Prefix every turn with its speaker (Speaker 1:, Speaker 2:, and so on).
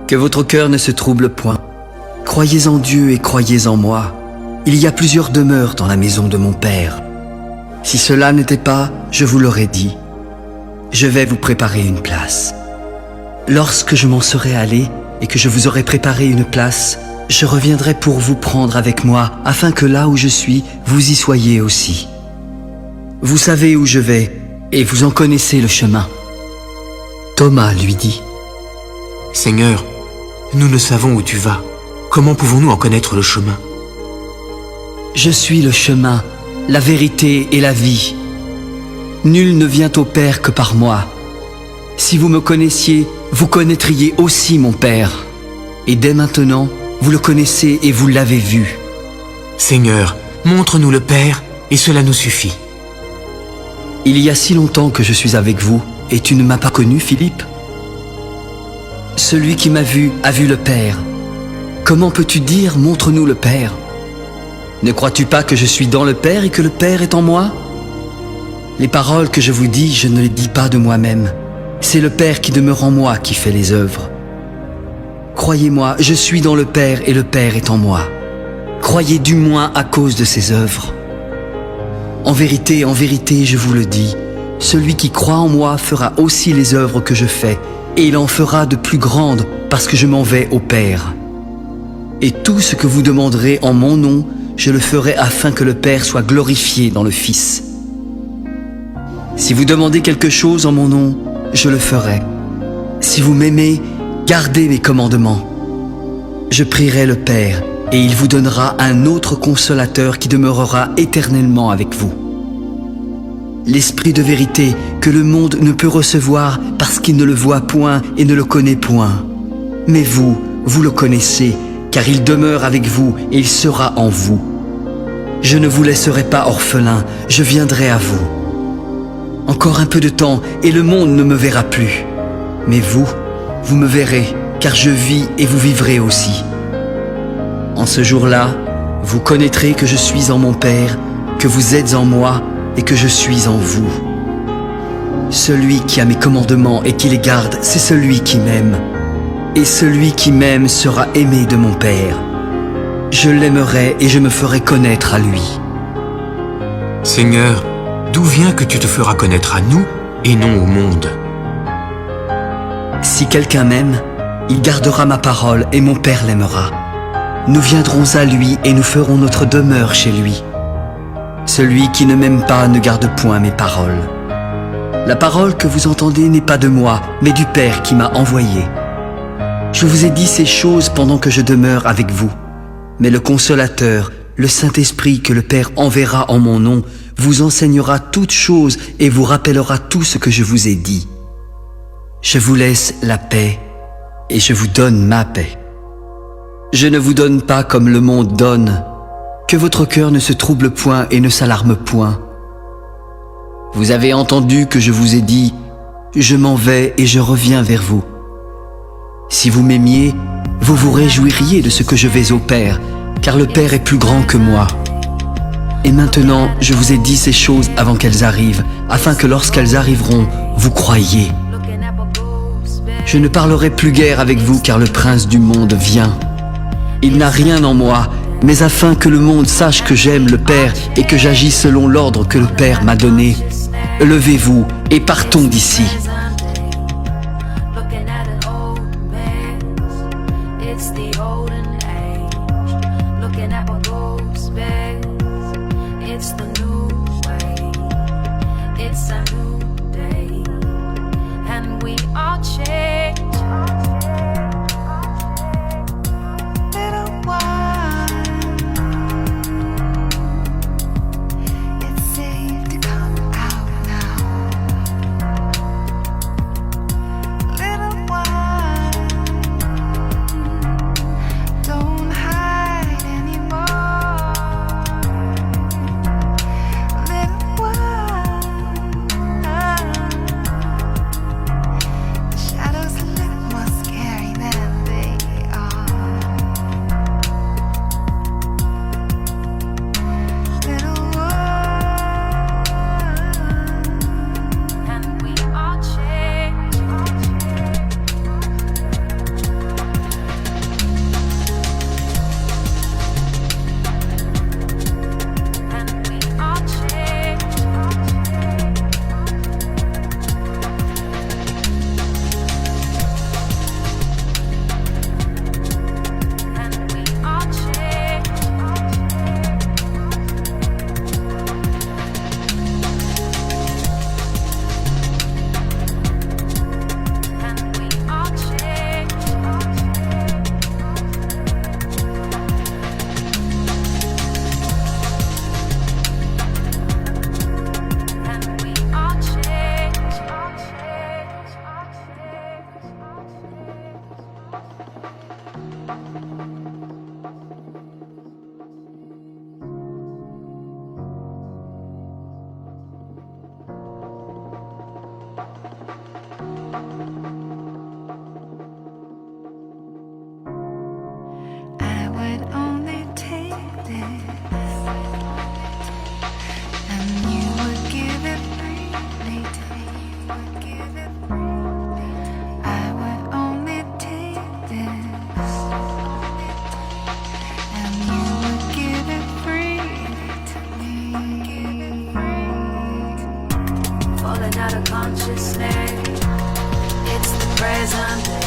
Speaker 1: Que votre cœur ne se trouble point. Croyez en Dieu et croyez en moi. Il y a plusieurs demeures dans la maison de mon Père. Si cela n'était pas, je vous l'aurais dit. Je vais vous préparer une place. Lorsque je m'en serai allé et que je vous aurai préparé une place, je reviendrai pour vous prendre avec moi, afin que là où je suis, vous y soyez aussi. Vous savez où je vais, et vous en connaissez le chemin. Thomas lui dit,
Speaker 2: « Seigneur, nous ne savons où tu vas. Comment pouvons-nous en connaître le chemin ? »
Speaker 1: Je suis le chemin, la vérité et la vie. Nul ne vient au Père que par moi. Si vous me connaissiez, vous connaîtriez aussi mon Père. Et dès maintenant, vous le connaissez et vous l'avez vu.
Speaker 2: Seigneur, montre-nous le Père, et cela nous suffit.
Speaker 1: Il y a si longtemps que je suis avec vous, et tu ne m'as pas connu, Philippe? Celui qui m'a vu a vu le Père. Comment peux-tu dire, montre-nous le Père? Ne crois-tu pas que je suis dans le Père et que le Père est en moi? Les paroles que je vous dis, je ne les dis pas de moi-même. C'est le Père qui demeure en moi qui fait les œuvres. Croyez-moi, je suis dans le Père et le Père est en moi. Croyez du moins à cause de ses œuvres. En vérité, je vous le dis, celui qui croit en moi fera aussi les œuvres que je fais, et il en fera de plus grandes parce que je m'en vais au Père. Et tout ce que vous demanderez en mon nom, je le ferai afin que le Père soit glorifié dans le Fils. Si vous demandez quelque chose en mon nom, je le ferai. Si vous m'aimez, gardez mes commandements. Je prierai le Père, et il vous donnera un autre consolateur qui demeurera éternellement avec vous. L'Esprit de vérité que le monde ne peut recevoir parce qu'il ne le voit point et ne le connaît point. Mais vous, vous le connaissez, car il demeure avec vous et il sera en vous. Je ne vous laisserai pas orphelin, je viendrai à vous. Encore un peu de temps et le monde ne me verra plus. Mais vous, vous me verrez, car je vis et vous vivrez aussi. En ce jour-là, vous connaîtrez que je suis en mon Père, que vous êtes en moi et que je suis en vous. Celui qui a mes commandements et qui les garde, c'est celui qui m'aime. Et celui qui m'aime sera aimé de mon Père. Je l'aimerai et je me ferai connaître à lui.
Speaker 2: Seigneur, d'où vient que tu te feras connaître à nous et non au monde?
Speaker 1: Si quelqu'un m'aime, il gardera ma parole et mon Père l'aimera. Nous viendrons à lui et nous ferons notre demeure chez lui. Celui qui ne m'aime pas ne garde point mes paroles. La parole que vous entendez n'est pas de moi, mais du Père qui m'a envoyé. Je vous ai dit ces choses pendant que je demeure avec vous. Mais le Consolateur, le Saint-Esprit que le Père enverra en mon nom, vous enseignera toutes choses et vous rappellera tout ce que je vous ai dit. Je vous laisse la paix et je vous donne ma paix. Je ne vous donne pas comme le monde donne. Que votre cœur ne se trouble point et ne s'alarme point. Vous avez entendu que je vous ai dit, je m'en vais et je reviens vers vous. Si vous m'aimiez, vous vous réjouiriez de ce que je vais au Père, car le Père est plus grand que moi. Et maintenant, je vous ai dit ces choses avant qu'elles arrivent, afin que lorsqu'elles arriveront, vous croyiez. Je ne parlerai plus guère avec vous, car le prince du monde vient. Il n'a rien en moi, mais afin que le monde sache que j'aime le Père et que j'agis selon l'ordre que le Père m'a donné. Levez-vous et partons d'ici.
Speaker 3: I would only take this, and you would give it freely to me. I would only take this, and you would give it freely to me. Falling out of consciousness, it's the present.